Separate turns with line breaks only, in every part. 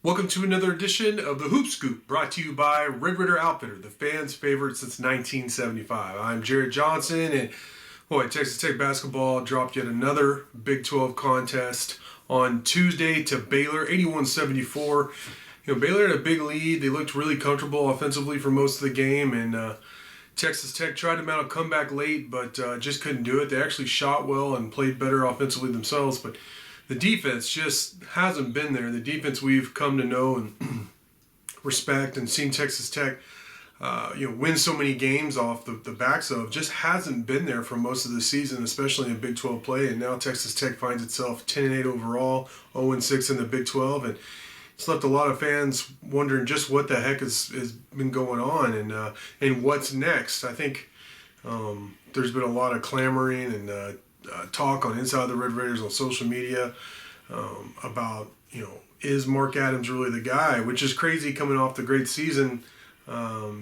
Welcome to another edition of the Hoop Scoop, brought to you by Red Ritter Outfitter, the fans' favorite since 1975. I'm Jared Johnson, and boy, Texas Tech basketball dropped yet another Big 12 contest on Tuesday to Baylor, 81-74. Baylor had a big lead. They looked really comfortable offensively for most of the game, and Texas Tech tried to mount a comeback late, but just couldn't do it. They actually shot well and played better offensively themselves, but the defense just hasn't been there. The defense we've come to know and respect and seen Texas Tech win so many games off the backs of just hasn't been there for most of the season, especially in Big 12 play. And now Texas Tech finds itself 10-8 overall, 0-6 in the Big 12, and it's left a lot of fans wondering just what the heck has been going on and what's next. I think there's been a lot of clamoring and talk on Inside the Red Raiders on social media about, is Mark Adams really the guy? Which is crazy coming off the great season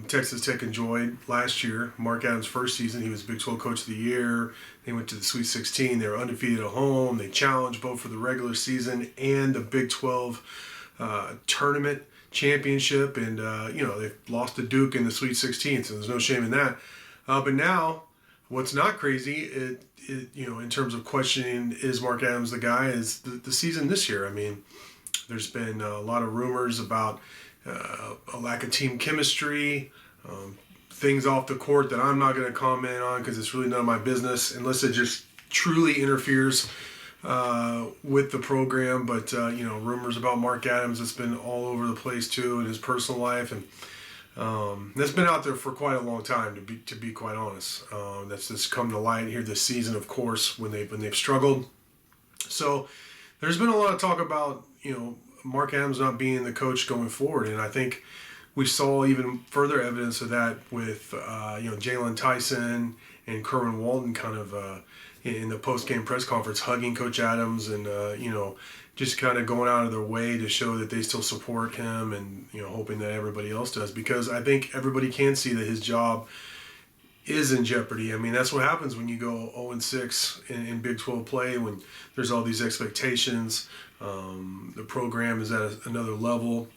Texas Tech enjoyed last year. Mark Adams' first season, he was Big 12 Coach of the Year. They went to the Sweet 16. They were undefeated at home. They challenged both for the regular season and the Big 12 tournament championship. And, they've lost to Duke in the Sweet 16, so there's no shame in that. But now, what's not crazy, in terms of questioning is Mark Adams the guy, is the season this year. I mean, there's been a lot of rumors about a lack of team chemistry, things off the court that I'm not going to comment on because it's really none of my business unless it just truly interferes with the program. But, rumors about Mark Adams, it's been all over the place too in his personal life. And that's been out there for quite a long time, to be quite honest. That's just come to light here this season, of course, when they've struggled. So there's been a lot of talk about Mark Adams not being the coach going forward, and I think we saw even further evidence of that with Jalen Tyson and Kerwin Walton kind of in the post-game press conference hugging Coach Adams and just kind of going out of their way to show that they still support him and, hoping that everybody else does. Because I think everybody can see that his job is in jeopardy. I mean, that's what happens when you go 0-6 in Big 12 play, when there's all these expectations. The program is at another level.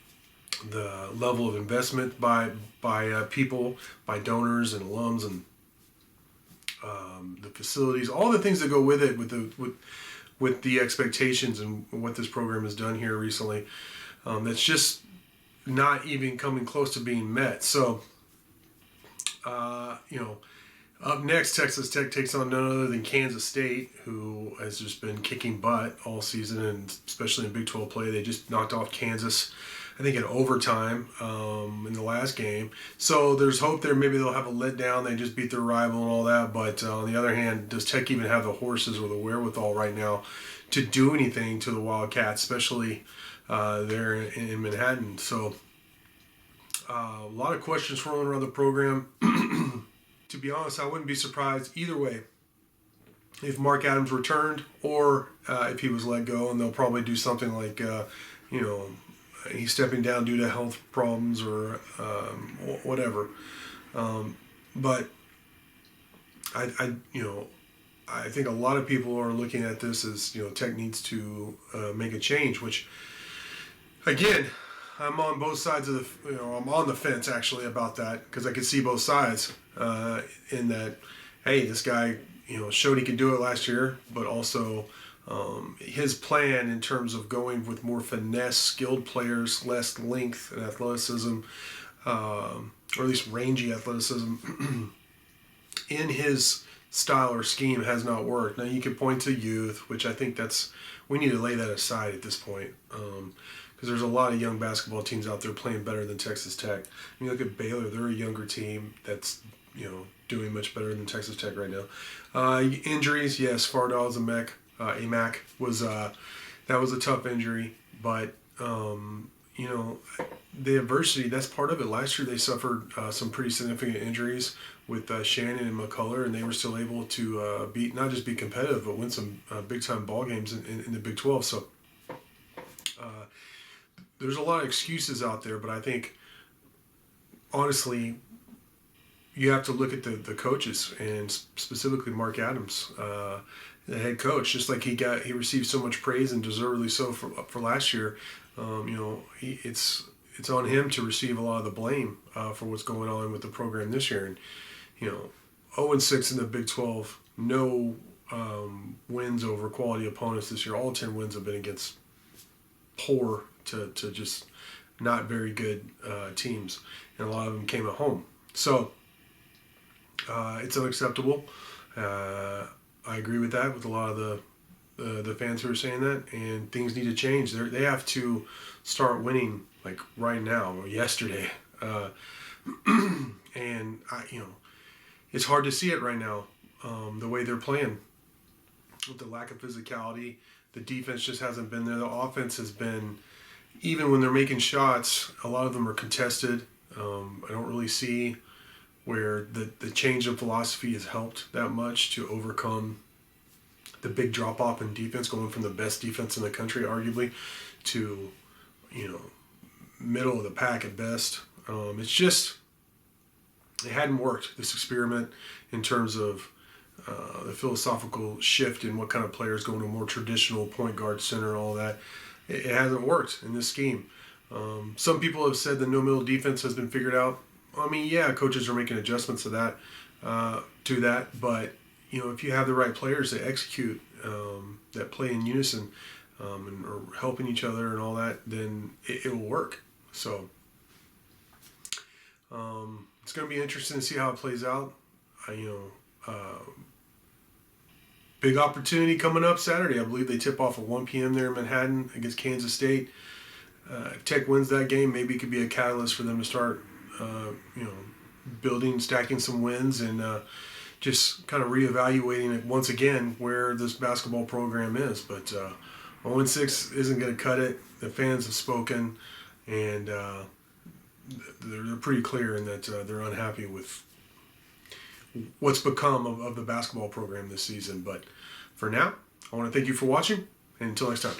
The level of investment by people, by donors and alums and the facilities, all the things that go with it, with the expectations and what this program has done here recently, that's just not even coming close to being met. So, up next, Texas Tech takes on none other than Kansas State, who has just been kicking butt all season, and especially in Big 12 play. They just knocked off Kansas, I think, in overtime in the last game. So there's hope there. Maybe they'll have a letdown. They just beat their rival and all that. But on the other hand, does Tech even have the horses or the wherewithal right now to do anything to the Wildcats, especially there in Manhattan? So a lot of questions rolling around the program. To be honest, I wouldn't be surprised either way if Mark Adams returned or if he was let go, and they'll probably do something like, he's stepping down due to health problems or whatever. But I think a lot of people are looking at this as, Tech needs to make a change, which, again, I'm on both sides of I'm on the fence actually about that, because I could see both sides in that, hey, this guy, showed he could do it last year, but also his plan in terms of going with more finesse, skilled players, less length and athleticism, or at least rangy athleticism in his style or scheme has not worked. Now you can point to youth, which I think we need to lay that aside at this point. Because there's a lot of young basketball teams out there playing better than Texas Tech. I mean, look at Baylor; they're a younger team that's doing much better than Texas Tech right now. Injuries, yes, Fardal Amack was that was a tough injury, but the adversity, that's part of it. Last year they suffered some pretty significant injuries with Shannon and McCullough, and they were still able to not just be competitive, but win some big time ball games in the Big 12. So. There's a lot of excuses out there, but I think, honestly, you have to look at the coaches, and specifically Mark Adams, the head coach. Just like he received so much praise, and deservedly so, for last year. It's on him to receive a lot of the blame for what's going on with the program this year. And 0-6 in the Big 12, no wins over quality opponents this year. All 10 wins have been against poor to just not very good teams, and a lot of them came at home. So it's unacceptable. I agree with that, with a lot of the fans who are saying that, and things need to change. They have to start winning like right now or yesterday, and it's hard to see it right now. The way they're playing, with the lack of physicality, the defense just hasn't been there. The offense has been, even when they're making shots, a lot of them are contested. I don't really see where the change of philosophy has helped that much to overcome the big drop off in defense, going from the best defense in the country, arguably, to middle of the pack at best. It hadn't worked, this experiment, in terms of the philosophical shift in what kind of players going to a more traditional point guard, center, all that. It hasn't worked in this scheme. Some people have said the no-middle defense has been figured out. I mean, yeah, coaches are making adjustments to that, but if you have the right players that execute, that play in unison, and are helping each other and all that, then it will work. So it's going to be interesting to see how it plays out. Big opportunity coming up Saturday. I believe they tip off at 1 p.m. there in Manhattan against Kansas State. If Tech wins that game, maybe it could be a catalyst for them to start, building, stacking some wins, and just kind of reevaluating it once again where this basketball program is. But 0-6 isn't going to cut it. The fans have spoken, and they're pretty clear in that they're unhappy with what's become of the basketball program this season. But for now, I want to thank you for watching, and until next time.